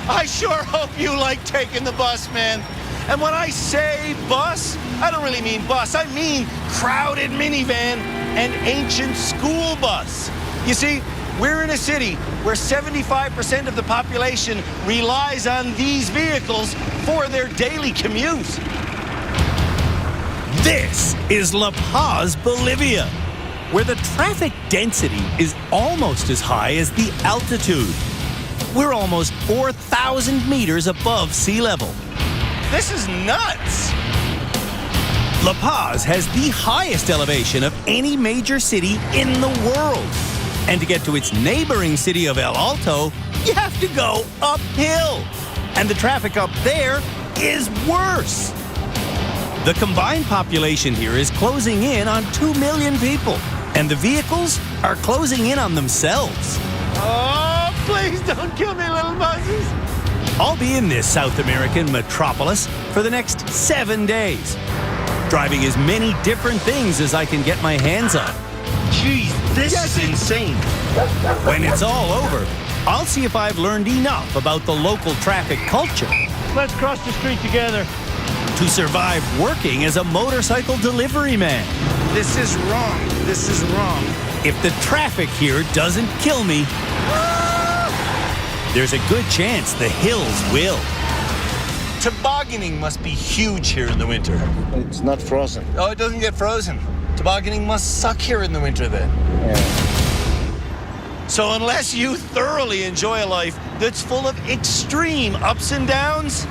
I sure hope you like taking the bus, man. And when I say bus, I don't really mean bus. I mean crowded minivan and ancient school bus. You see, we're in a city where 75% of the population relies on these vehicles for their daily commute. This is La Paz, Bolivia, where the traffic density is almost as high as the altitude. We're almost 4,000 meters above sea level. This is nuts. La Paz has the highest elevation of any major city in the world. And to get to its neighboring city of El Alto, you have to go uphill. And the traffic up there is worse. The combined population here is closing in on 2 million people, and the vehicles are closing in on themselves. Oh, please don't kill me, little buses. I'll be in this South American metropolis for the next 7 days, driving as many different things as I can get my hands on. Jeez, this is insane. When it's all over, I'll see if I've learned enough about the local traffic culture Let's cross the street together. to survive working as a motorcycle delivery man. This is wrong. This is wrong. If the traffic here doesn't kill me, there's a good chance the hills will. Tobogganing must be huge here in the winter. It's not frozen. Oh, it doesn't get frozen. Tobogganing must suck here in the winter then. Yeah. So unless you thoroughly enjoy a life that's full of extreme ups and downs,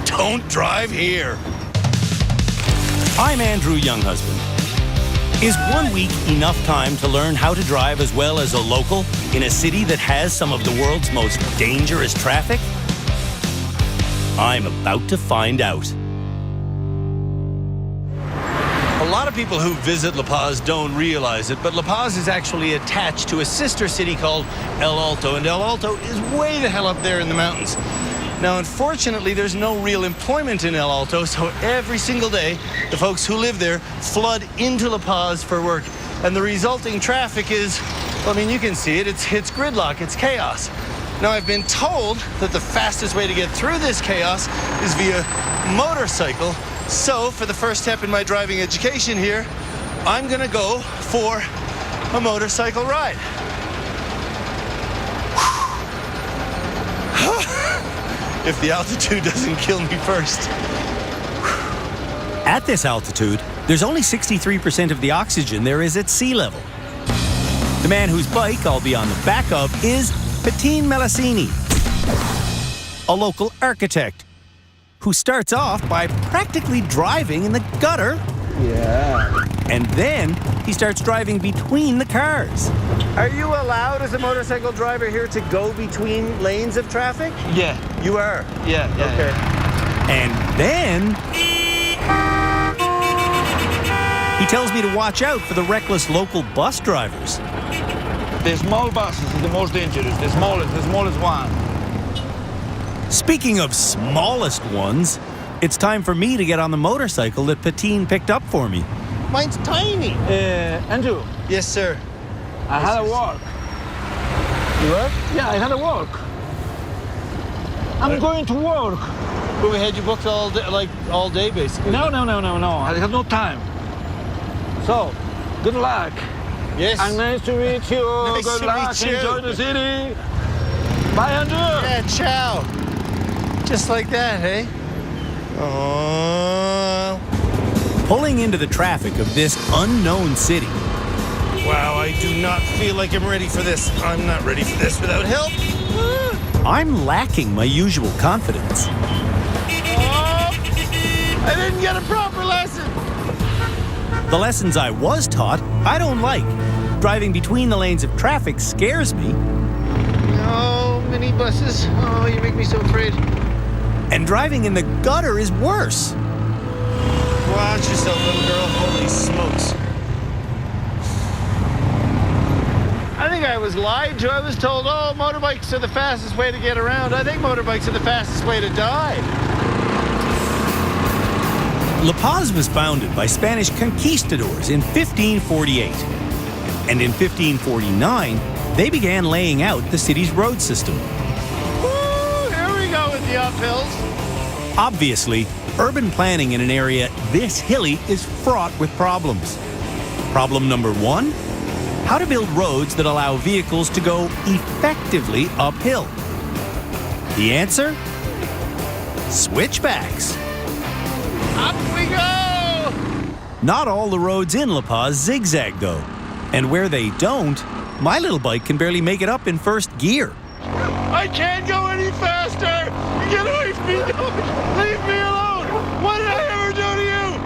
don't drive here. I'm Andrew Younghusband. Is 1 week enough time to learn how to drive as well as a local in a city that has some of the world's most dangerous traffic? I'm about to find out. A lot of people who visit La Paz don't realize it, but La Paz is actually attached to a sister city called El Alto, and El Alto is way the hell up there in the mountains. Now, unfortunately, there's no real employment in El Alto, so every single day, the folks who live there flood into La Paz for work. And the resulting traffic is, well, I mean, you can see it, it's gridlock, it's chaos. Now, I've been told that the fastest way to get through this chaos is via motorcycle. So, for the first step in my driving education here, I'm gonna go for a motorcycle ride. If the altitude doesn't kill me first. At this altitude, there's only 63% of the oxygen there is at sea level. The man whose bike I'll be on the back of is Petin Melasini, a local architect who starts off by practically driving in the gutter. Yeah. And then he starts driving between the cars. Are you allowed as a motorcycle driver here to go between lanes of traffic? Yeah, You are? yeah. Okay. And then he tells me to watch out for the reckless local bus drivers. The small buses is the most dangerous, the smallest one. Speaking of smallest ones, it's time for me to get on the motorcycle that Petin picked up for me. Mine's tiny. Andrew, Yes, sir. I had a walk. You are? Yeah, I had a walk. I'm going to work. But we had you booked all day, all day, basically. No. I have no time. So, good luck. Yes. And nice to meet you. Nice Good to luck. meet you. Enjoy the city. Bye, Andrew. Yeah, ciao. Just like that, hey? Oh. Pulling into the traffic of this unknown city, Wow, I do not feel like I'm ready for this. I'm not ready for this without help. I'm lacking my usual confidence. Oh, I didn't get a proper lesson. The lessons I was taught, I don't like. Driving between the lanes of traffic scares me, Oh, minibuses. Oh, you make me so afraid. and driving in the gutter is worse. Watch yourself, little girl. Holy smokes. I think I was lied to. I was told, oh, motorbikes are the fastest way to get around. I think motorbikes are the fastest way to die. La Paz was founded by Spanish conquistadors in 1548. And in 1549, they began laying out the city's road system. Woo, here the uphills. Obviously, urban planning in an area this hilly is fraught with problems. Problem number one, how to build roads that allow vehicles to go effectively uphill. The answer? Switchbacks. Up we go! Not all the roads in La Paz zigzag though. And where they don't, my little bike can barely make it up in first gear. I can't go any faster! Get away from me! Leave me alone! What did I ever do to you?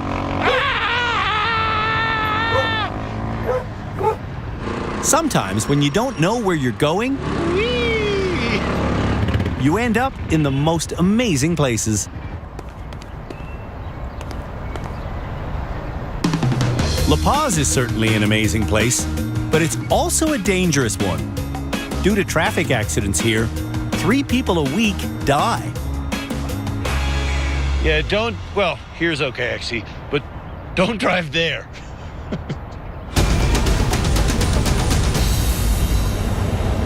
Ah! Sometimes when you don't know where you're going, Whee! you end up in the most amazing places. La Paz is certainly an amazing place, but it's also a dangerous one. Due to traffic accidents here, 3 people a week die. Yeah, well, here's okay actually, but don't drive there.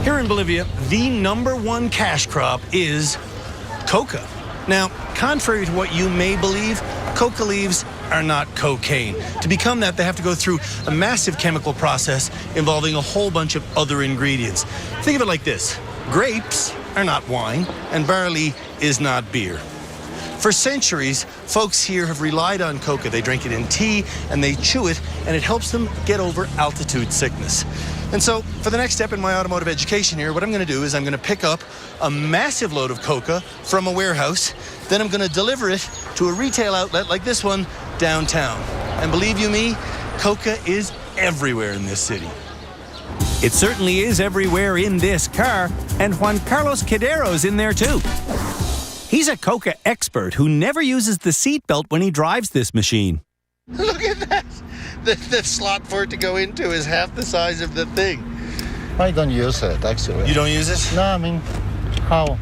Here in Bolivia, the #1 cash crop is coca. Now, contrary to what you may believe, coca leaves are not cocaine. To become that, they have to go through a massive chemical process involving a whole bunch of other ingredients. Think of it like this. Grapes are not wine, and barley is not beer. For centuries, folks here have relied on coca. They drink it in tea, and they chew it, and it helps them get over altitude sickness. And so, for the next step in my automotive education here, what I'm going to do is I'm going to pick up a massive load of coca from a warehouse. Then I'm going to deliver it to a retail outlet like this one downtown. And believe you me, coca is everywhere in this city. It certainly is everywhere in this car, and Juan Carlos Cadero's in there too. He's a coca expert who never uses the seatbelt when he drives this machine. Look at that. The slot for it to go into is half the size of the thing. I don't use it, actually. You don't use it? No, I mean, how?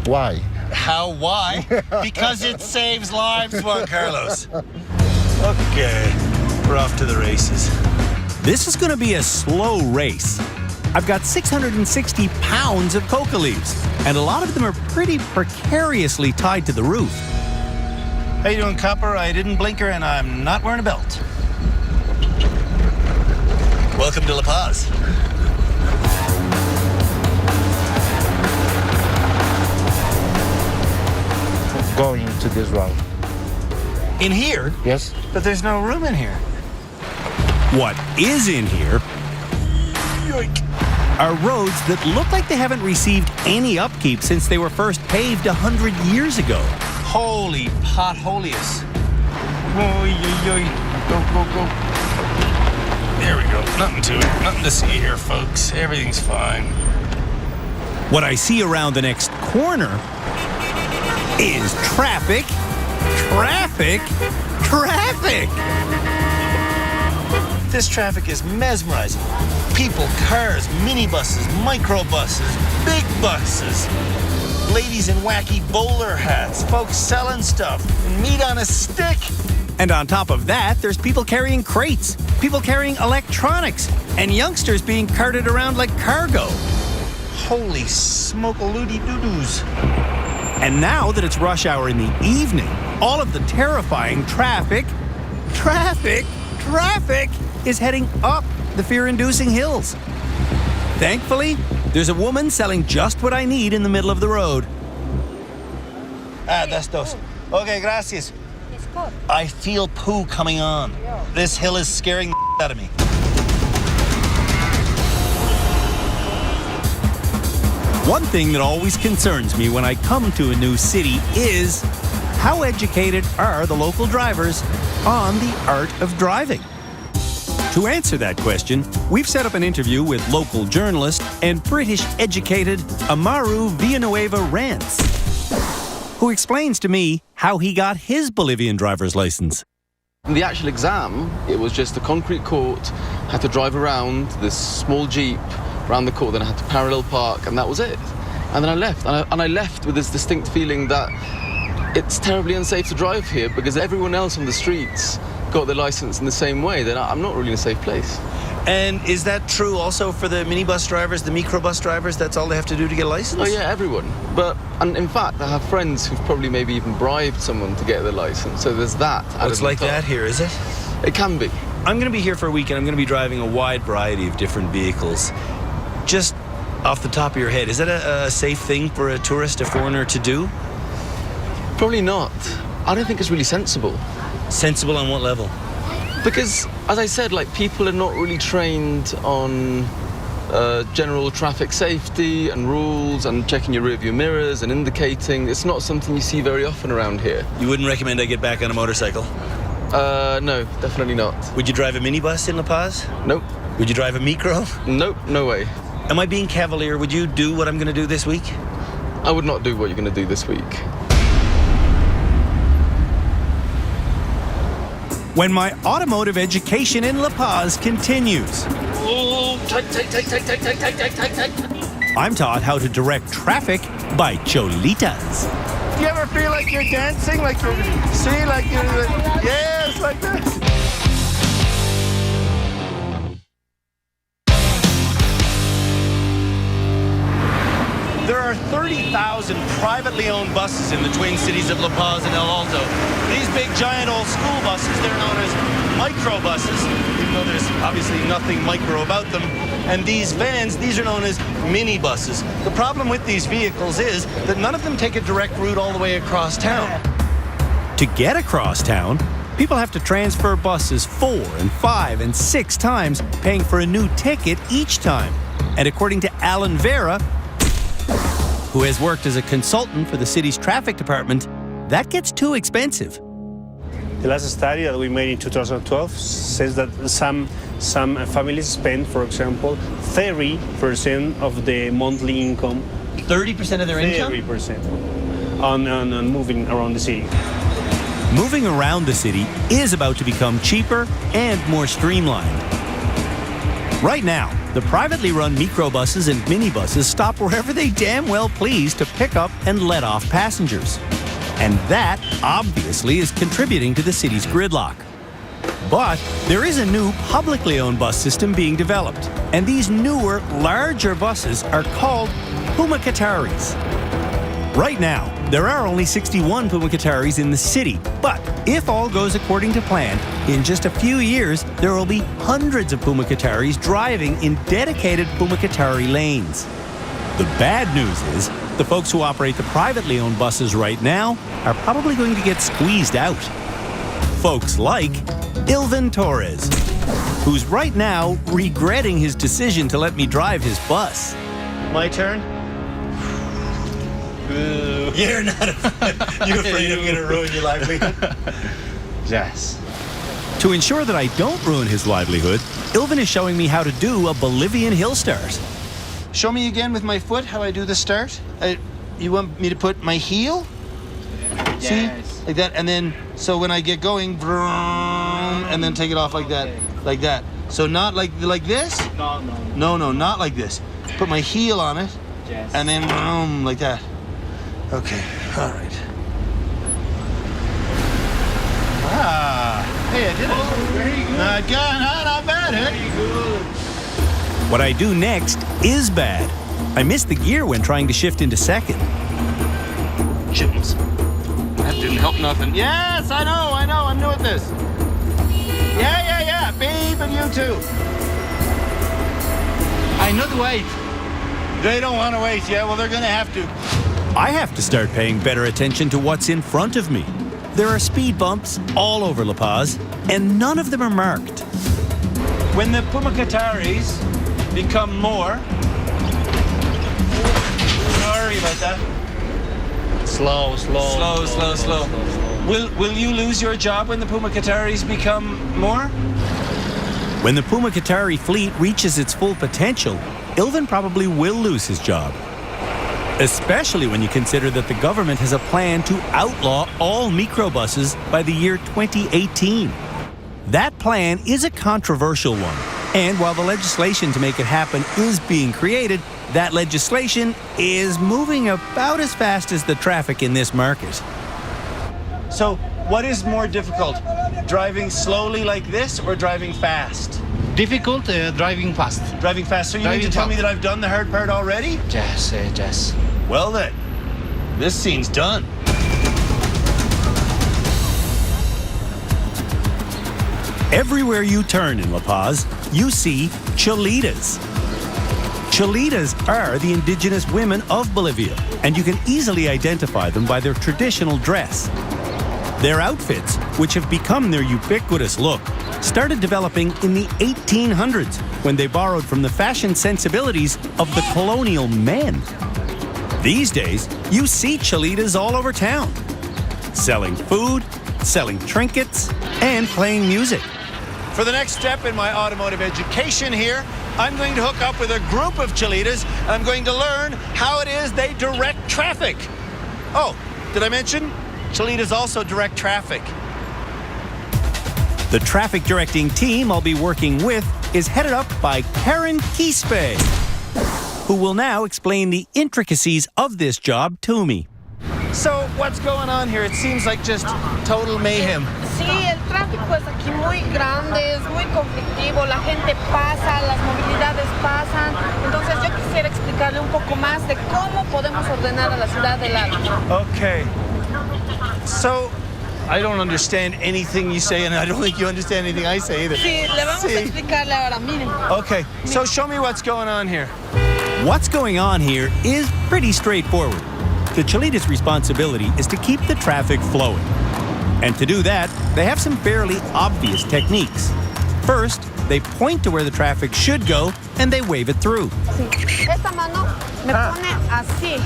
Why? How? Why? Because it saves lives, Juan Carlos. Okay, we're off to the races. This is going to be a slow race. I've got 660 pounds of coca leaves, and a lot of them are pretty precariously tied to the roof. How you doing, copper? I didn't blinker and I'm not wearing a belt. Welcome to La Paz. Going to this route. In here? Yes? But there's no room in here. What is in here Yoink. are roads that look like they haven't received any upkeep since they were first paved 100 years ago. Holy potholius. Oy, oy, oy. Go, go, go. There we go. Nothing to it. Nothing to see here, folks. Everything's fine. What I see around the next corner is traffic, traffic, traffic. This traffic is mesmerizing. People, cars, minibuses, microbuses, big buses. Ladies in wacky bowler hats, folks selling stuff, and meat on a stick. And on top of that, there's people carrying crates, people carrying electronics, and youngsters being carted around like cargo. Holy smoke-a-loody-doo-doos. And now that it's rush hour in the evening, all of the terrifying traffic is heading up the fear-inducing hills. Thankfully, there's a woman selling just what I need in the middle of the road. Ah, that's dos. Okay, gracias. I feel poo coming on. This hill is scaring the out of me. One thing that always concerns me when I come to a new city is how educated are the local drivers on the art of driving? To answer that question, we've set up an interview with local journalist and British-educated Amaru Villanueva Rance, who explains to me how he got his Bolivian driver's license. The actual exam, it was just a concrete court, had to drive around this small Jeep around the court, then I had to parallel park, and that was it. And then I left, and I left with this distinct feeling that it's terribly unsafe to drive here because everyone else on the streets got their license in the same way. Then I'm not really in a safe place. And is that true also for the minibus drivers, the microbus drivers? That's all they have to do to get a license? Oh yeah, everyone. And in fact, I have friends who've probably maybe even bribed someone to get their license. So there's that. It's like that here, is it? It can be. I'm going to be here for a week and I'm going to be driving a wide variety of different vehicles. Just off the top of your head, is that a safe thing for a tourist, a foreigner to do? Probably not. I don't think it's really sensible. Sensible on what level? Because, as I said, like, people are not really trained on general traffic safety and rules and checking your rearview mirrors and indicating. It's not something you see very often around here. You wouldn't recommend I get back on a motorcycle? No, definitely not. Would you drive a minibus in La Paz? Nope. Would you drive a micro? Nope, no way. Am I being cavalier? Would you do what I'm going to do this week? I would not do what you're going to do this week. When my automotive education in La Paz continues. Oh, tight. I'm taught how to direct traffic by cholitas. Do you ever feel like you're dancing? Like you're, see, like you're, yes, like this. There are 30,000 privately owned buses in the twin cities of La Paz and El Alto. These big, giant old school buses, they're known as microbuses, even though there's obviously nothing micro about them. And these vans, these are known as minibuses. The problem with these vehicles is that none of them take a direct route all the way across town. To get across town, people have to transfer buses 4 and 5 and 6 times, paying for a new ticket each time. And according to Alan Vera, who has worked as a consultant for the city's traffic department, that gets too expensive. The last study that we made in 2012 says that some families spend, for example, 30% of the monthly income. 30% of their income? 30% on moving around the city. Moving around the city is about to become cheaper and more streamlined. Right now, the privately run microbuses and minibuses stop wherever they damn well please to pick up and let off passengers. And that, obviously, is contributing to the city's gridlock. But there is a new publicly owned bus system being developed, and these newer, larger buses are called Puma Qataris. Right now, there are only 61 Puma Qataris in the city, but if all goes according to plan, in just a few years, there will be hundreds of Puma Qataris driving in dedicated Puma Qatari lanes. The bad news is, the folks who operate the privately owned buses right now are probably going to get squeezed out. Folks like Ilvin Torres, who's right now regretting his decision to let me drive his bus. My turn? You're not you afraid I'm going to ruin your livelihood? Yes. To ensure that I don't ruin his livelihood, Ilvin is showing me how to do a Bolivian hill start. Show me again with my foot how I do the start. You want me to put my heel? Yes. See? Like that, and then, so when I get going, vroom, and then take it off like that. Like that. So not like this? No, not like this. Put my heel on it, and then vroom, like that. Okay, all right. Hey, I did it. Very good. Not bad, eh? Very good. What I do next is bad. I missed the gear when trying to shift into second. Chittens. That didn't help nothing. Yes, I know, I'm new at this. Yeah, beep, and you too. I know the wait. They don't want to wait, yeah? Well, they're going to have to. I have to start paying better attention to what's in front of me. There are speed bumps all over La Paz, and none of them are marked. When the Puma Qataris become more, sorry about that. Slow. Will you lose your job when the Puma Qataris become more? When the Puma Qatari fleet reaches its full potential, Ilvin probably will lose his job. Especially when you consider that the government has a plan to outlaw all microbuses by the year 2018. That plan is a controversial one, and while the legislation to make it happen is being created, that legislation is moving about as fast as the traffic in this market. So, what is more difficult? Driving slowly like this or driving fast? Difficult, driving fast. Driving fast. So you mean to tell me that I've done the hard part already? Yes, yes. Well then, this scene's done. Everywhere you turn in La Paz, you see cholitas. Cholitas are the indigenous women of Bolivia, and you can easily identify them by their traditional dress. Their outfits, which have become their ubiquitous look, started developing in the 1800s when they borrowed from the fashion sensibilities of the colonial men. These days, you see cholitas all over town, selling food, selling trinkets, and playing music. For the next step in my automotive education here, I'm going to hook up with a group of cholitas. I'm going to learn how it is they direct traffic. Oh, did I mention? Cholitas also direct traffic. The traffic directing team I'll be working with is headed up by Karen Quispe, who will now explain the intricacies of this job to me. So, what's going on here? It seems like just total mayhem. Sí, el tráfico es aquí muy grande, es muy conflictivo, la gente pasa, las movilidades pasan. Entonces yo quisiera explicarle un poco más de cómo podemos ordenar a la ciudad del alto. Okay. So, I don't understand anything you say, and I don't think you understand anything I say either. Sí, le vamos a explicarle ahora, miren. Okay, so show me what's going on here. What's going on here is pretty straightforward. The Cholitas' responsibility is to keep the traffic flowing. And to do that, they have some fairly obvious techniques. First, they point to where the traffic should go and they wave it through. Sí. Esta mano me pone así.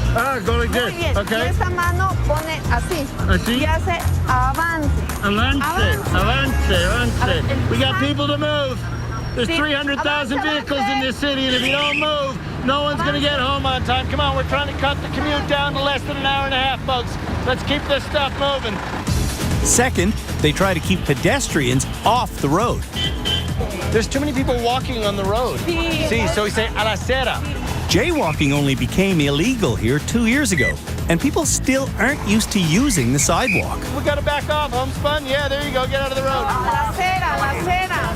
Go like this. Muy bien. Okay. Y esta mano pone así. Así. Y hace avance. Avance. We got people to move. There's Sí. 300,000 vehicles in this city, and if you don't move, no one's going to get home on time. Come on, we're trying to cut the commute down to less than an hour and a half, folks. Let's keep this stuff moving. Second, they try to keep pedestrians off the road. There's too many people walking on the road. Sí. So we say a la acera. Jaywalking only became illegal here 2 years ago, and people still aren't used to using the sidewalk. We gotta back off, homespun. Yeah, there you go. Get out of the road. La acera, la acera.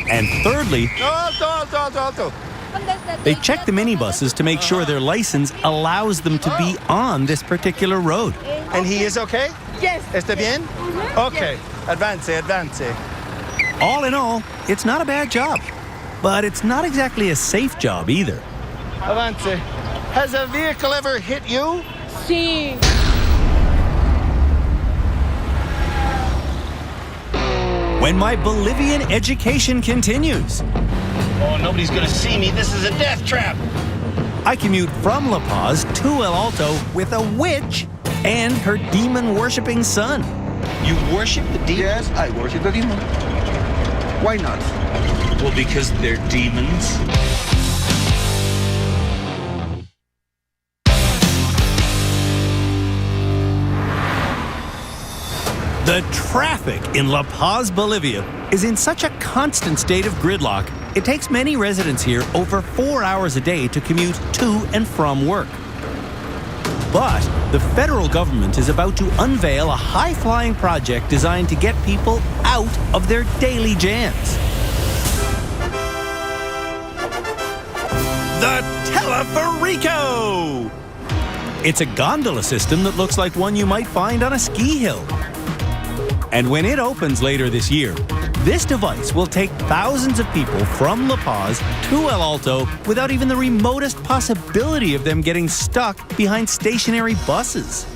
And thirdly, Alto. they check the minibuses to make sure their license allows them to be on this particular road. And he is okay? Yes. ¿Está bien? Okay. Advance. All in all, it's not a bad job, but it's not exactly a safe job either. Avance. Has a vehicle ever hit you? Sí. When my Bolivian education continues, Oh, nobody's gonna see me. This is a death trap. I commute from La Paz to El Alto with a witch and her demon-worshipping son. You worship the demons? Yes, I worship the demon. Why not? Well, because they're demons. The traffic in La Paz, Bolivia is in such a constant state of gridlock, it takes many residents here over 4 hours a day to commute to and from work. But the federal government is about to unveil a high-flying project designed to get people out of their daily jams. The Teleferico! It's a gondola system that looks like one you might find on a ski hill. And when it opens later this year, this device will take thousands of people from La Paz to El Alto without even the remotest possibility of them getting stuck behind stationary buses.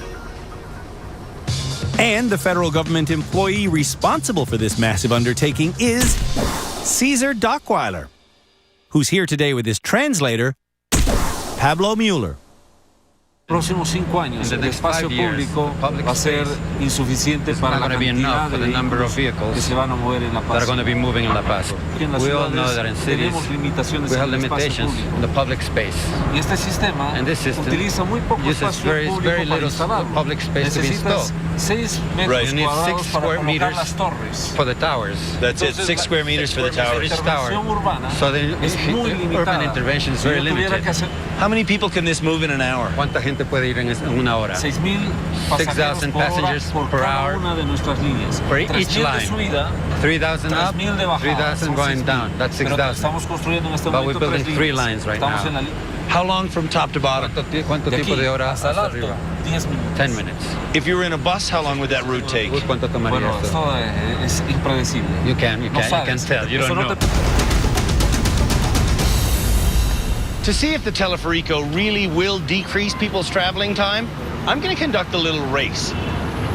And the federal government employee responsible for this massive undertaking is Cesar Dockweiler, who's here today with his translator, Pablo Mueller. Próximos 5 años el espacio público va a ser insuficiente para la cantidad de vehículos que se van a mover en La Paz. Aquí en las ciudades tenemos limitaciones en el espacio público. Y este sistema utiliza muy poco espacio público para instalar. Necesitas 6 metros cuadrados para colocar las torres. That's it, 6 square meters for the towers. La intervención urbana es muy limitada. How many people can this move in an hour? ¿Cuánta gente gente puede ir en una hora? 6.000 pasajeros 6,000 por hora passengers por per cada hour una de nuestras líneas. for each 3.000 de line. subida, 3,000 up, 3.000 de bajada. 3,000 son going 6.000. down. That's Pero 6,000. estamos construyendo en este But we're momento building 3 three líneas. lines right Estamos now. en la How long from top to bottom? ¿Cuánto de tiempo aquí de hora hasta el hasta alto, arriba? 10 minutos. 10 minutes. If you were in a bus, how long would that route take? ¿Cuánto tomaría Bueno, esto? esto es impredecible. You can No sabes. tell. You Eso don't no know. te- To see if the Teleferico really will decrease people's traveling time, I'm going to conduct a little race.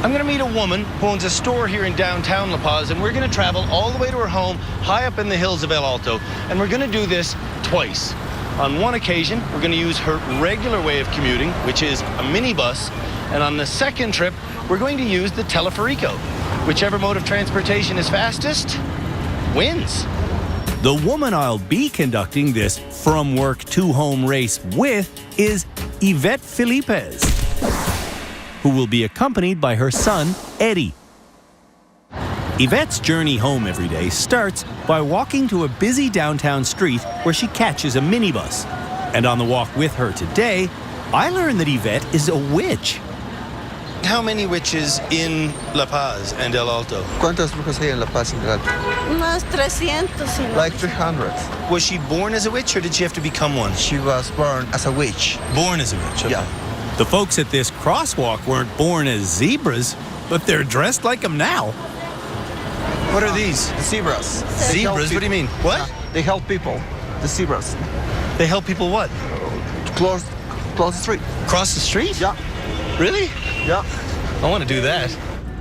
I'm going to meet a woman who owns a store here in downtown La Paz, and we're going to travel all the way to her home high up in the hills of El Alto, and we're going to do this twice. On one occasion, we're going to use her regular way of commuting, which is a minibus, and on the second trip, we're going to use the Teleferico. Whichever mode of transportation is fastest wins. The woman I'll be conducting this from work to home race with is Yvette Felipez, who will be accompanied by her son, Eddie. Yvette's journey home every day starts by walking to a busy downtown street where she catches a minibus. And on the walk with her today, I learned that Yvette is a witch. How many witches in La Paz and El Alto? ¿Cuántas brujas hay en La Paz en el Alto? Unas 300. Like 300. Was she born as a witch, or did she have to become one? She was born as a witch. Born as a witch, okay. Yeah. The folks at this crosswalk weren't born as zebras, but they're dressed like them now. What are these? The zebras. Zebras? What do you mean? What? Yeah, they help people. The zebras. They help people what? Close the street. Cross the street? Yeah. Really? Yeah. I want to do that.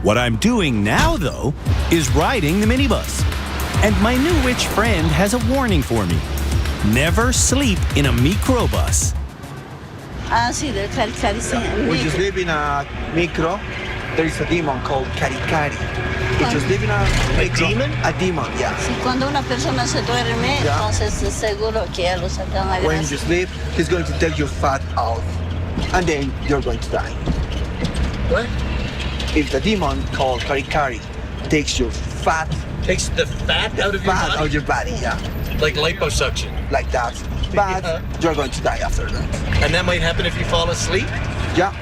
What I'm doing now, though, is riding the minibus. And my new witch friend has a warning for me. Never sleep in a microbus. Ah, sí, del Cari, sí. We just live in a micro. There is a demon called Cari. We just live in a micro. demon? A demon, yeah. Sí, cuando una persona se duerme, Ya. entonces es seguro que ya lo sacan a When gracia. you sleep, he's going to take your fat out. And then you're going to die. What? If the demon called Cari takes your fat, Takes the fat out of your fat body? out of your body, yeah. Like liposuction. Like that. But you're going to die after that. And that might happen if you fall asleep? Yeah.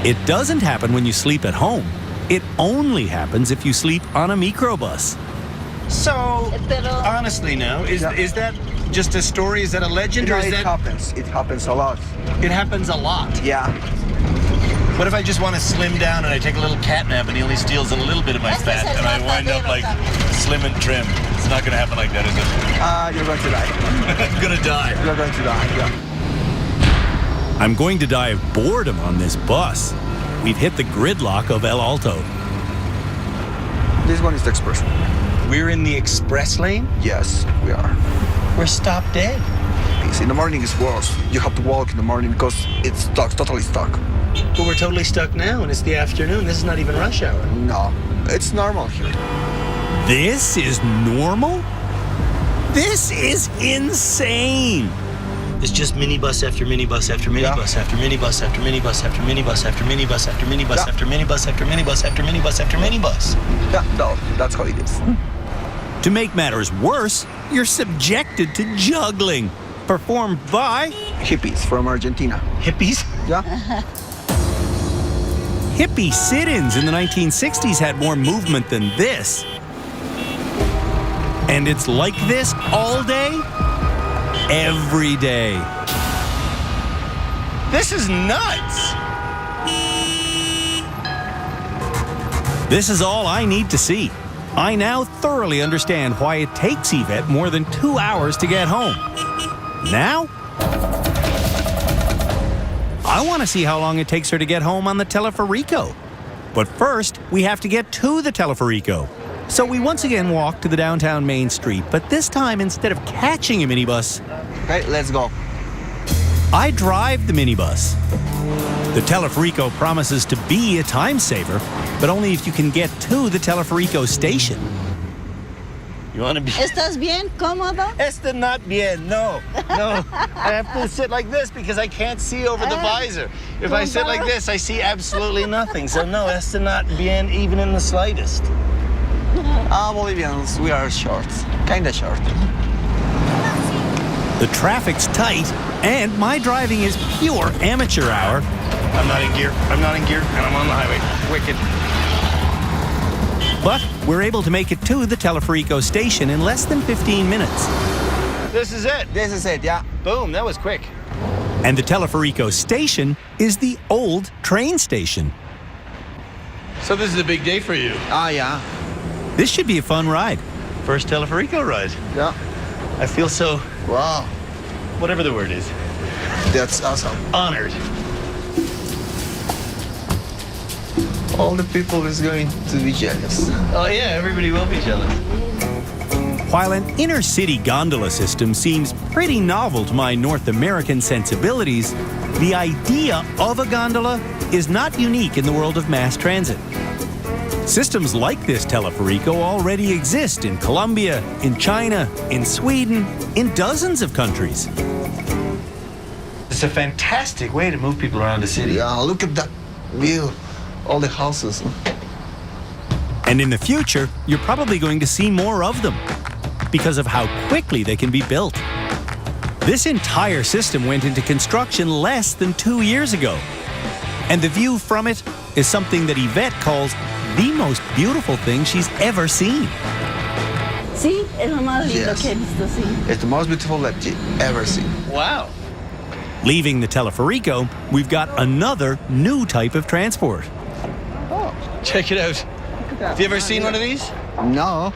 It doesn't happen when you sleep at home. It only happens if you sleep on a microbus. So, Pero honestly now, is Yeah. that just a story? Is that a legend, You or know, is it that... happens. It happens a lot. It happens a lot. Yeah. What if I just want to slim down and I take a little cat nap and he only steals a little bit of my Este fat es el and I wind up matadero like también. slim and trim? It's not going to happen like that, is it? You're going to die. I'm going to die. You're going to die, yeah. I'm going to die of boredom on this bus. We've hit the gridlock of El Alto. This one is the express. We're in the express lane? Yes, we are. We're stopped dead. In the morning it's worse. You have to walk in the morning because it's stuck, totally stuck. But we're totally stuck now and it's the afternoon. This is not even rush hour. No, it's normal here. This is normal? This is insane! It's just minibus after minibus after minibus after minibus after minibus after minibus after minibus after minibus Yeah. after minibus after minibus after minibus after minibus. Yeah, no, that's how it is. To make matters worse, you're subjected to juggling, performed by Hippies from Argentina. Hippies? Yeah. hippie sit-ins in the 1960s had more movement than this. And it's like this all day, every day. This is nuts. This is all I need to see. I now thoroughly understand why it takes Yvette more than 2 hours to get home. Now, I want to see how long it takes her to get home on the Teleferico. But first, we have to get to the Teleferico. So we once again walk to the downtown main street, but this time, instead of catching a minibus, Okay, let's go. I drive the minibus. The Teleferico promises to be a time saver, but only if you can get to the Teleferico station. You want to be... ¿Estás bien cómodo? Este not bien, no. No. I have to sit like this because I can't see over the visor. If I sit like this, I see absolutely nothing. So no, este not bien even in the slightest. Bolivians, we are short. Kinda short. The traffic's tight, and my driving is pure amateur hour, I'm not in gear. I'm not in gear, and I'm on the highway. Wicked. But we're able to make it to the Teleferico station in less than 15 minutes. This is it. This is it, yeah. Boom, that was quick. And the Teleferico station is the old train station. So this is a big day for you. Ah, yeah. This should be a fun ride. First Teleferico ride. Yeah. I feel so, Wow. whatever the word is, That's awesome. honored. All the people is going to be jealous. Oh yeah, everybody will be jealous. While an inner-city gondola system seems pretty novel to my North American sensibilities, the idea of a gondola is not unique in the world of mass transit. Systems like this Teleferico already exist in Colombia, in China, in Sweden, in dozens of countries. It's a fantastic way to move people around the city. Yeah, look at that view. All the houses. And in the future, you're probably going to see more of them because of how quickly they can be built. This entire system went into construction less than 2 years ago. And the view from it is something that Yvette calls the most beautiful thing she's ever seen. Sí, es lo más lindo Yes. que he visto, sí. It's the most beautiful that you ever seen. Wow. Leaving the Teleferico, we've got another new type of transport. Check it out. Have you ever seen one of these? No.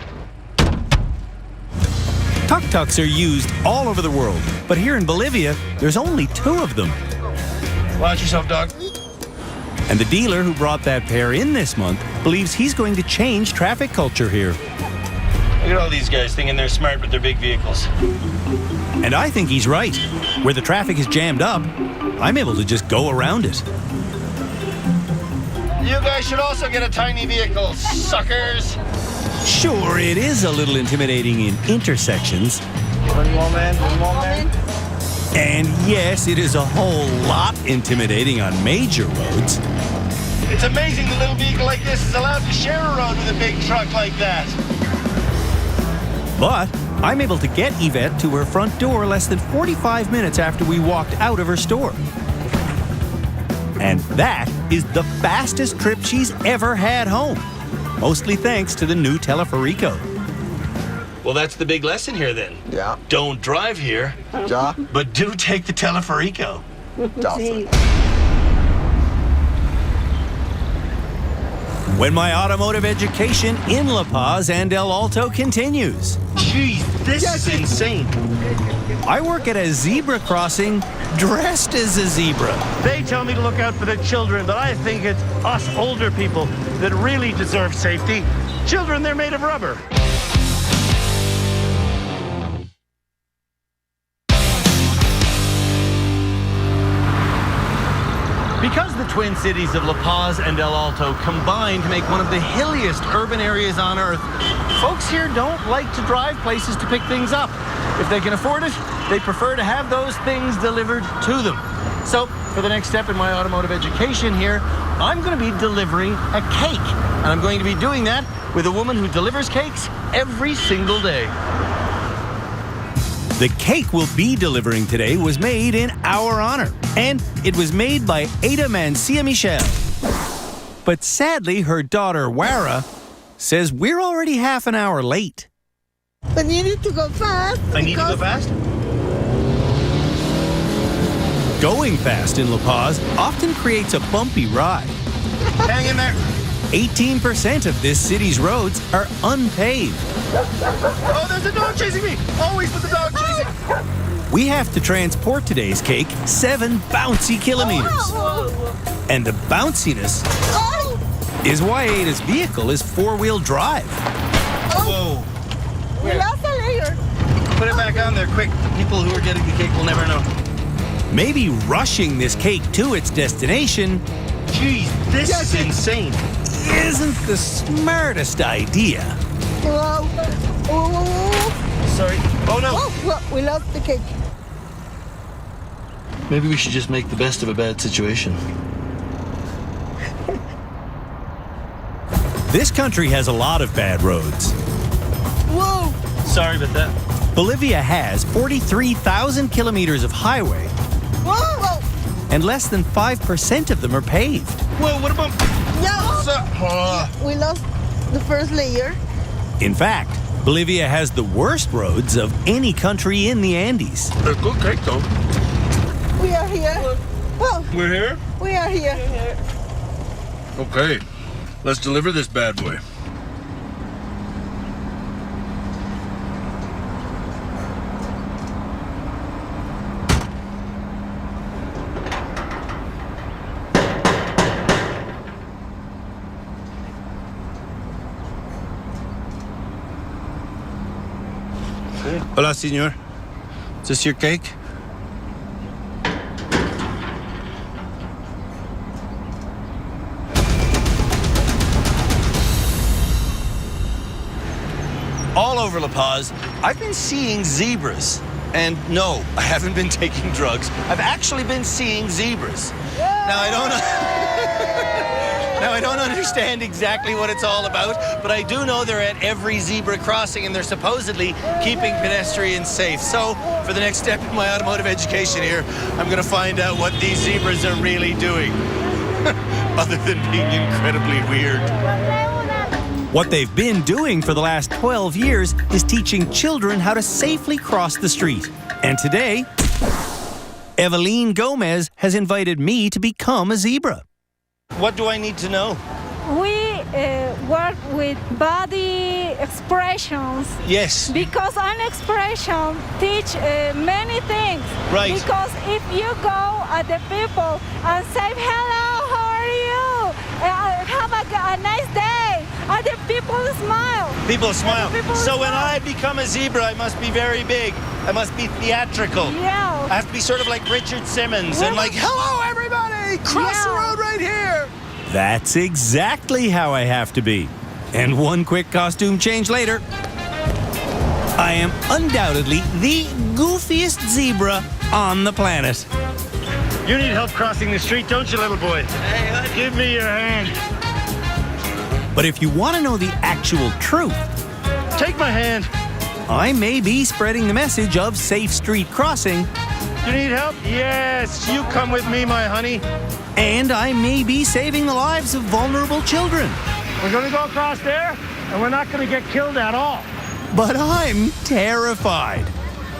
Tuk-tuks are used all over the world, but here in Bolivia, there's only 2 of them. Watch yourself, dog. And the dealer who brought that pair in this month believes he's going to change traffic culture here. Look at all these guys thinking they're smart with their big vehicles. And I think he's right. Where the traffic is jammed up, I'm able to just go around it. You guys should also get a tiny vehicle, suckers. Sure, it is a little intimidating in intersections. One moment. And yes, it is a whole lot intimidating on major roads. It's amazing the little vehicle like this is allowed to share a road with a big truck like that. But I'm able to get Yvette to her front door less than 45 minutes after we walked out of her store. And that is the fastest trip she's ever had home, mostly thanks to the new Teleferico. Well, that's the big lesson here then. Yeah. Don't drive here, Yeah. but do take the Teleferico. Sí. When my automotive education in La Paz and El Alto continues. Jeez, this is insane. I work at a zebra crossing dressed as a zebra. They tell me to look out for the children, but I think it's us older people that really deserve safety. Children, they're made of rubber. Because the twin cities of La Paz and El Alto combine to make one of the hilliest urban areas on Earth, folks here don't like to drive places to pick things up. If they can afford it, they prefer to have those things delivered to them. So, for the next step in my automotive education here, I'm going to be delivering a cake. And I'm going to be doing that with a woman who delivers cakes every single day. The cake we'll be delivering today was made in our honor, and it was made by Ada Mancia Michel. But sadly, her daughter, Wara, says we're already half an hour late. But you need to go fast. I need to go fast? Going fast in La Paz often creates a bumpy ride. Hang in there. 18% of this city's roads are unpaved. Oh, there's a dog chasing me. Always with the dog chasing. We have to transport today's cake 7 bouncy kilometers. And the bounciness is why Ada's vehicle is 4-wheel drive. Whoa. We lost a layer. Put it back on there quick. The people who are getting the cake will never know. Maybe rushing this cake to its destination Jeez, this is insane. isn't the smartest idea. Whoa. Sorry. Oh no. Oh, we lost the cake. Maybe we should just make the best of a bad situation. This country has a lot of bad roads. Whoa. Sorry about that. Bolivia has 43,000 kilometers of highway Whoa. and less than 5% of them are paved. Well, what about... No. We lost the first layer. In fact, Bolivia has the worst roads of any country in the Andes. A good cake, though. We are here. Well, We're here? we are here. Okay. Let's deliver this bad boy. Hola, senor. Is this your cake? All over La Paz, I've been seeing zebras. And no, I haven't been taking drugs. I've actually been seeing zebras. Now, I don't understand exactly what it's all about, but I do know they're at every zebra crossing and they're supposedly keeping pedestrians safe. So, for the next step in my automotive education here, I'm going to find out what these zebras are really doing. Other than being incredibly weird. What they've been doing for the last 12 years is teaching children how to safely cross the street. And today, Eveline Gomez has invited me to become a zebra. What do I need to know? We work with body expressions. Yes. Because an expression teach many things. Right. Because if you go at the people and say, hello, how are you? Have a nice day. Other people smile. People smile. People so when smile. I become a zebra, I must be very big. I must be theatrical. Yeah. I have to be sort of like Richard Simmons and like, hello, everybody! Cross the road right here! That's exactly how I have to be. And one quick costume change later, I am undoubtedly the goofiest zebra on the planet. You need help crossing the street, don't you, little boy? Hey, give me your hand. But if you want to know the actual truth, Take my hand. I may be spreading the message of safe street crossing, You need help? Yes, you come with me, my honey. and I may be saving the lives of vulnerable children. We're gonna go across there, and we're not gonna get killed at all. But I'm terrified.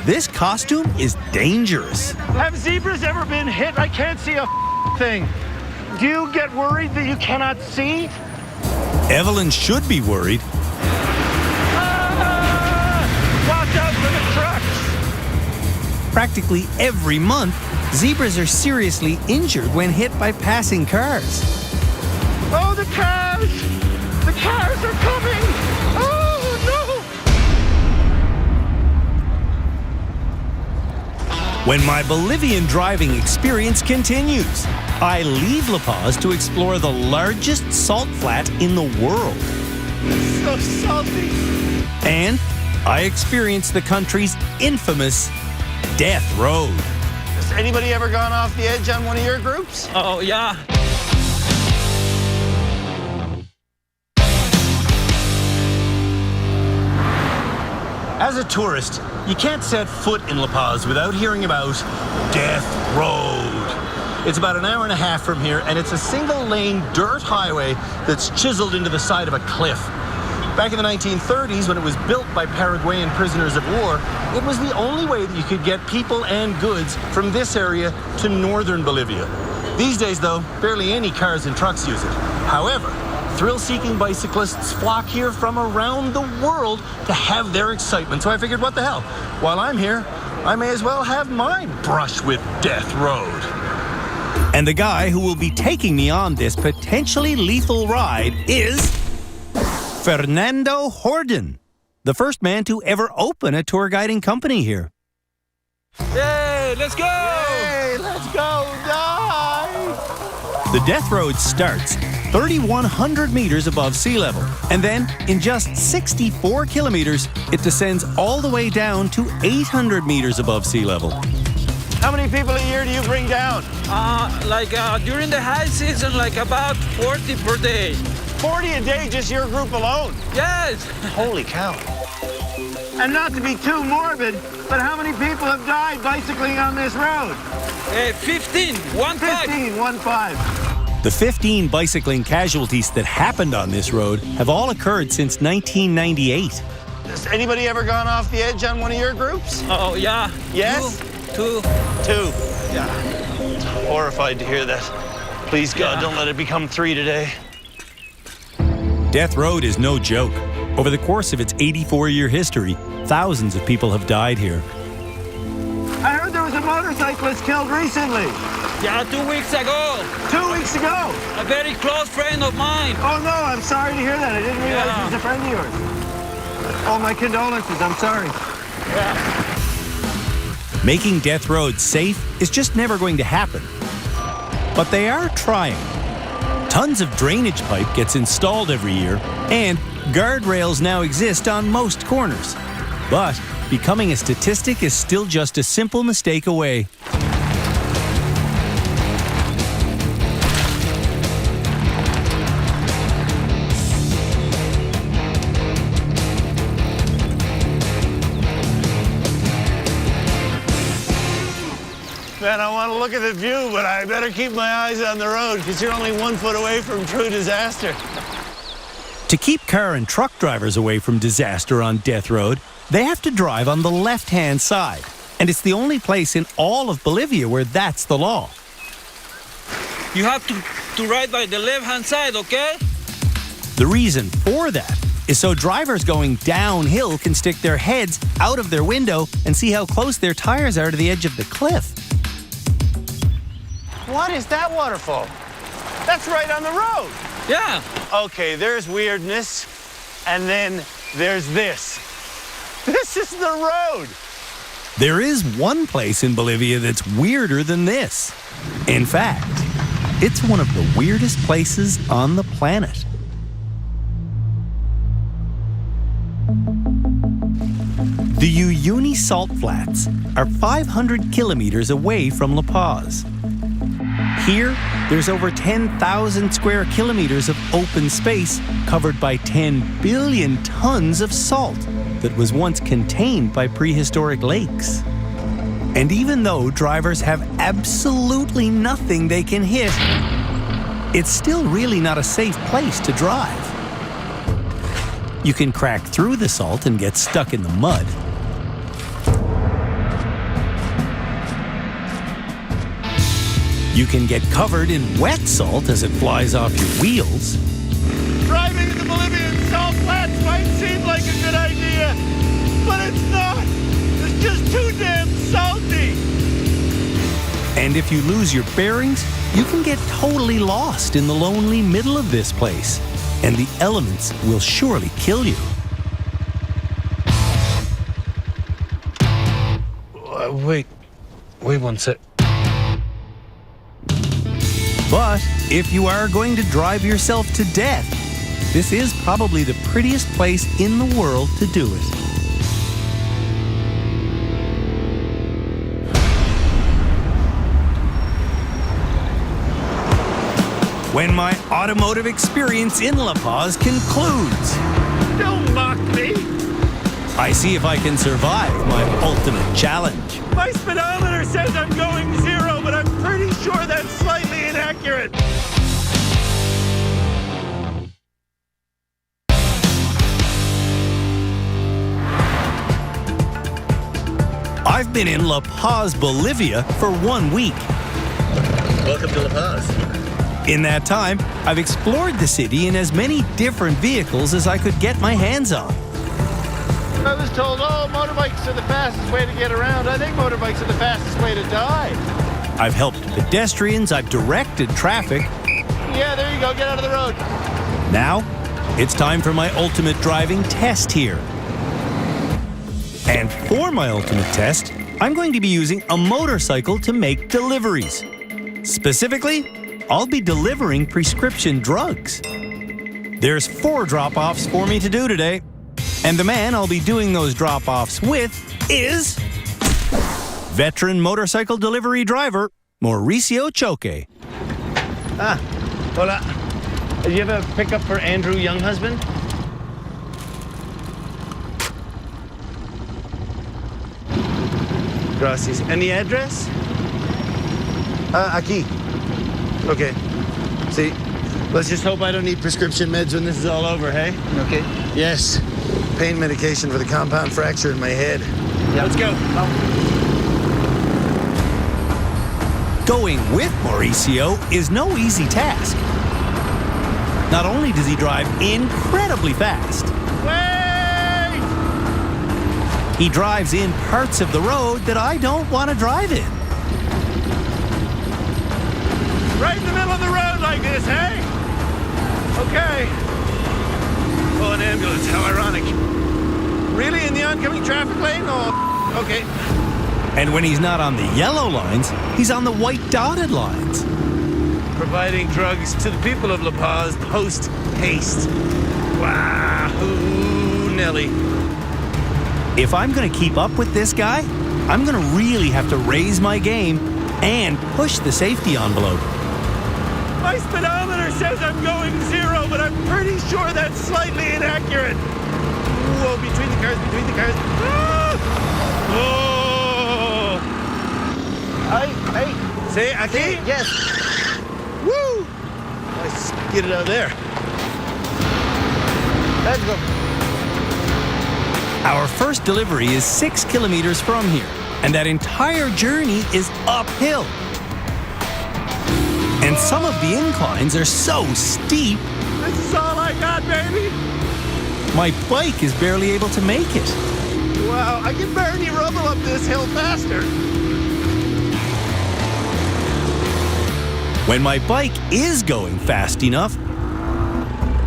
This costume is dangerous. Have zebras ever been hit? I can't see a thing. Do you get worried that you cannot see? Evelyn should be worried. Watch out for the trucks! Practically every month, zebras are seriously injured when hit by passing cars. Oh, the cars! The cars are coming! Oh, no! When my Bolivian driving experience continues, I leave La Paz to explore the largest salt flat in the world. So salty. And I experience the country's infamous death road. Has anybody ever gone off the edge on one of your groups? Oh, yeah. As a tourist, you can't set foot in La Paz without hearing about Death Road. It's about an hour and a half from here, and it's a single-lane dirt highway that's chiseled into the side of a cliff. Back in the 1930s, when it was built by Paraguayan prisoners of war, it was the only way that you could get people and goods from this area to northern Bolivia. These days, though, barely any cars and trucks use it. However, thrill-seeking bicyclists flock here from around the world to have their excitement. So I figured, what the hell? While I'm here, I may as well have my brush with Death Road. And the guy who will be taking me on this potentially lethal ride is Fernando Horden, the first man to ever open a tour guiding company here. Hey, let's go! Hey, let's go, guys! The Death Road starts 3,100 meters above sea level, and then in just 64 kilometers, it descends all the way down to 800 meters above sea level. How many people a year do you bring down? During the high season, like about 40 per day. 40 a day, just your group alone? Yes! Holy cow. And not to be too morbid, but how many people have died bicycling on this road? 15, 15. The 15 bicycling casualties that happened on this road have all occurred since 1998. Has anybody ever gone off the edge on one of your groups? Oh, yeah. Yes? Two. Yeah. Horrified to hear that. Please, God, don't let it become 3 today. Death Road is no joke. Over the course of its 84-year history, thousands of people have died here. I heard there was a motorcyclist killed recently. Yeah, 2 weeks ago. 2 weeks ago? A very close friend of mine. Oh, no, I'm sorry to hear that. I didn't realize he was a friend of yours. Oh, my condolences. I'm sorry. Making Death Road safe is just never going to happen. But they are trying. Tons of drainage pipe gets installed every year, and guardrails now exist on most corners. But becoming a statistic is still just a simple mistake away. Man, I want to look at the view, but I better keep my eyes on the road because you're only 1 foot away from true disaster. To keep car and truck drivers away from disaster on Death Road, they have to drive on the left-hand side. And it's the only place in all of Bolivia where that's the law. You have to ride by the left-hand side, okay? The reason for that is so drivers going downhill can stick their heads out of their window and see how close their tires are to the edge of the cliff. What is that waterfall? That's right on the road. Yeah. Okay, there's weirdness, and then there's this. This is the road. There is one place in Bolivia that's weirder than this. In fact, it's one of the weirdest places on the planet. The Uyuni Salt Flats are 500 kilometers away from La Paz. Here, there's over 10,000 square kilometers of open space covered by 10 billion tons of salt that was once contained by prehistoric lakes. And even though drivers have absolutely nothing they can hit, it's still really not a safe place to drive. You can crack through the salt and get stuck in the mud. You can get covered in wet salt as it flies off your wheels. Driving in the Bolivian salt flats might seem like a good idea, but it's not. It's just too damn salty. And if you lose your bearings, you can get totally lost in the lonely middle of this place. And the elements will surely kill you. Wait 1 sec. But if you are going to drive yourself to death, this is probably the prettiest place in the world to do it. When my automotive experience in La Paz concludes, Don't mock me. I see if I can survive my ultimate challenge. My speedometer says I'm going 0, but I'm pretty sure that's slightly inaccurate. I've been in La Paz, Bolivia for 1 week. Welcome to La Paz. In that time, I've explored the city in as many different vehicles as I could get my hands on. I was told, motorbikes are the fastest way to get around. I think motorbikes are the fastest way to die. I've helped pedestrians, I've directed traffic. Yeah, there you go. Get out of the road. Now, it's time for my ultimate driving test here. And for my ultimate test, I'm going to be using a motorcycle to make deliveries. Specifically, I'll be delivering prescription drugs. There's 4 drop-offs for me to do today. And the man I'll be doing those drop-offs with is veteran motorcycle delivery driver, Mauricio Choque. Hola. Do you have a pickup for Andrew Younghusband? Gracias. And the address? Aquí. Okay. See, let's just hope I don't need prescription meds when this is all over, hey? Okay. Yes. Pain medication for the compound fracture in my head. Yeah. Let's go. Going with Mauricio is no easy task. Not only does he drive incredibly fast, Wait! he drives in parts of the road that I don't want to drive in. Right in the middle of the road like this, hey? Okay. Oh, an ambulance. How ironic. Really in the oncoming traffic lane? Oh, okay. And when he's not on the yellow lines, he's on the white dotted lines. Providing drugs to the people of La Paz post-haste. Wow, Nelly. If I'm going to keep up with this guy, I'm going to really have to raise my game and push the safety envelope. My speedometer says I'm going 0, but I'm pretty sure that's slightly inaccurate. Whoa, between the cars. Ah! Whoa! Hey. See, aquí? Yes. Woo! Let's get it out there. Let's go. Our first delivery is 6 kilometers from here, and that entire journey is uphill. And some of the inclines are so steep, This is all I got, baby. my bike is barely able to make it. Wow, I can barely rumble up this hill faster. When my bike is going fast enough,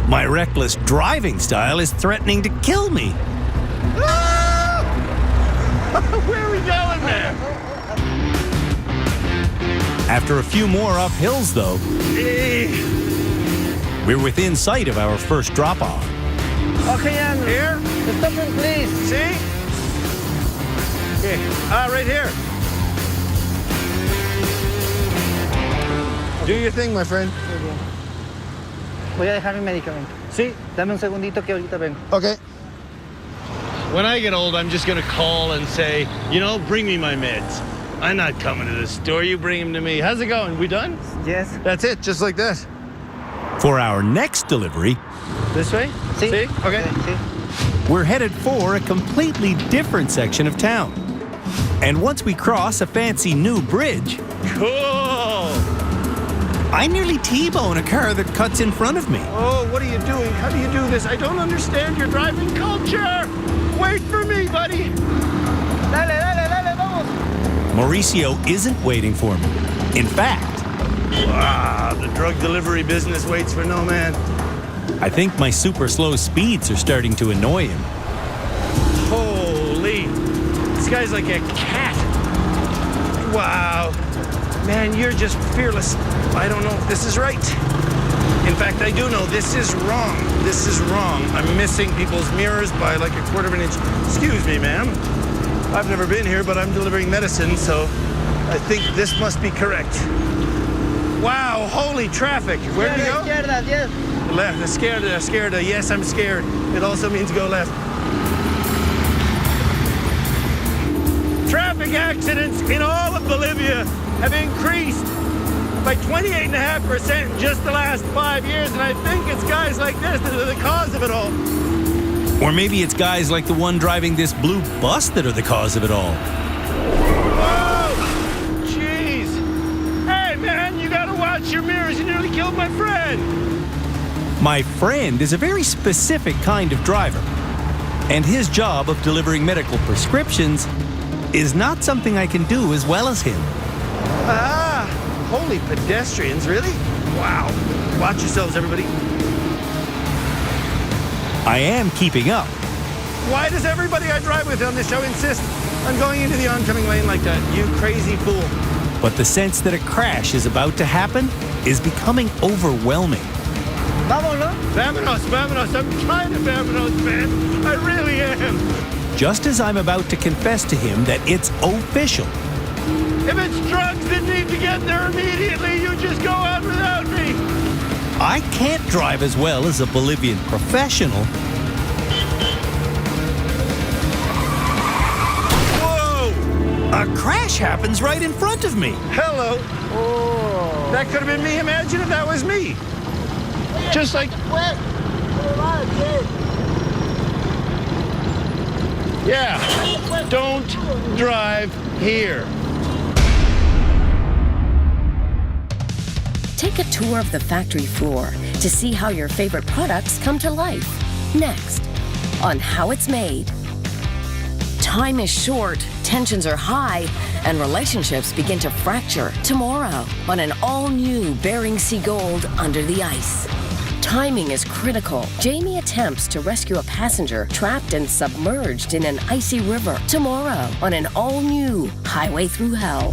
my reckless driving style is threatening to kill me. Ah! Where are we going, man? After a few more uphills, though, we're within sight of our first drop-off. Okay, Andrew. Here? Stop him, please. See? Okay. Right here. Do your thing, my friend. Voy a dejar mi medicamento. See? Dame un segundito que ahorita vengo. Okay. When I get old, I'm just going to call and say, bring me my meds. I'm not coming to the store. You bring them to me. How's it going? We done? Yes. That's it, just like that. For our next delivery, This way? Sí. See? Okay. Sí. we're headed for a completely different section of town. And once we cross a fancy new bridge, Cool. I nearly T-bone a car that cuts in front of me. Oh, what are you doing? How do you do this? I don't understand your driving culture. Wait for me, buddy. Dale, vamos. Mauricio isn't waiting for me. In fact, Wow, the drug delivery business waits for no man. I think my super slow speeds are starting to annoy him. Holy. This guy's like a cat. Wow. Man, you're just fearless. I don't know if this is right. In fact, I do know this is wrong. This is wrong. I'm missing people's mirrors by like a quarter of an inch. Excuse me, ma'am. I've never been here, but I'm delivering medicine, so I think this must be correct. Wow, holy traffic. Where do we go? Izquierda, yes. Left. Scared. Yes, I'm scared. It also means go left. Traffic accidents in all of Bolivia have increased by 28.5% in just the last 5 years, and I think it's guys like this that are the cause of it all. Or maybe it's guys like the one driving this blue bus that are the cause of it all. Whoa! Jeez! Hey, man, you gotta watch your mirrors. You nearly killed my friend. My friend is a very specific kind of driver, and his job of delivering medical prescriptions is not something I can do as well as him. Ah! Holy pedestrians, really? Wow. Watch yourselves, everybody. I am keeping up. Why does everybody I drive with on this show insist on going into the oncoming lane like that? You crazy fool. But the sense that a crash is about to happen is becoming overwhelming. Vámonos. Vámonos. I'm trying to vámonos, man. I really am. Just as I'm about to confess to him that it's official, If it's drugs that need to get there immediately, you just go out without me. I can't drive as well as a Bolivian professional. Whoa! a crash happens right in front of me. Hello. Oh. That could have been me. Imagine if that was me. Just like... Yeah, don't drive here. Take a tour of the factory floor to see how your favorite products come to life. Next, on How It's Made. Time is short, tensions are high, and relationships begin to fracture tomorrow on an all-new Bering Sea Gold Under the Ice. Timing is critical. Jamie attempts to rescue a passenger trapped and submerged in an icy river tomorrow on an all-new Highway Through Hell.